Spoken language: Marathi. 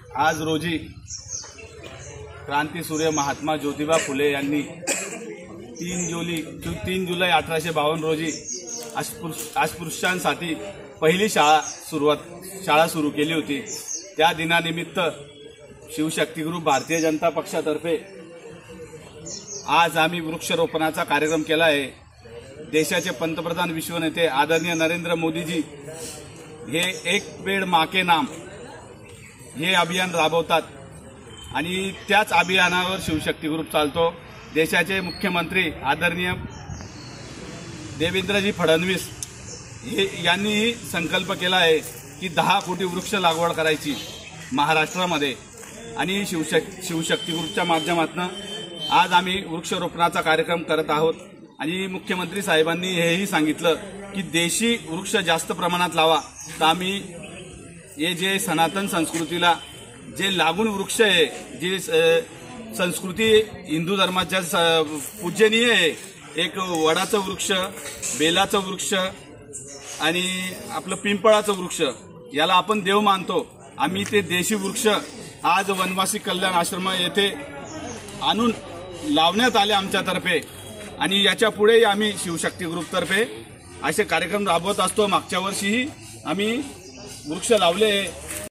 आज रोजी क्रांतीसूर्य महात्मा ज्योतिबा फुले यांनी 3 जुलै 1852 रोजी अस्पृश्यांसाठी पहिली शाळा सुरू केली होती। त्या दिनानिमित्त शिवशक्ती ग्रुप भारतीय जनता पक्षातर्फे आज आम्ही वृक्षारोपणाचा कार्यक्रम केला आहे। देशाचे पंतप्रधान विश्वनेते आदरणीय नरेंद्र मोदीजी हे एक पेड़ माँ के नाम हे अभियान राबवतात आणि त्याच अभियानावर शिवशक्ती ग्रुप चालतो। देशाचे मुख्यमंत्री आदरणीय देवेंद्रजी फडणवीस यांनी संकल्प केला आहे की 10 कोटी वृक्ष लागवड करायची महाराष्ट्रामध्ये आणि शिवशक्ती ग्रुपच्या माध्यमातून आज आम्ही वृक्षारोपणाचा कार्यक्रम करत आहोत। आणि मुख्यमंत्री साहेबांनी हेही सांगितलं की देशी वृक्ष जास्त प्रमाणात लावा। तर आम्ही हे जे सनातन संस्कृतीला जे लागून वृक्ष आहे, जे संस्कृती हिंदू धर्माच्या पूजनीय आहे, एक वडाचं वृक्ष, बेलाचं वृक्ष आणि आपलं पिंपळाचं वृक्ष याला आपण देव मानतो। आम्ही ते देशी वृक्ष आज वनवासी कल्याण आश्रम येथे आणून लावण्यात आले आमच्यातर्फे आणि याच्या पुढेही आम्ही शिवशक्ती ग्रुपतर्फे असे कार्यक्रम राबवत असतो। मागच्या वर्षीही आम्ही वृक्ष लावले।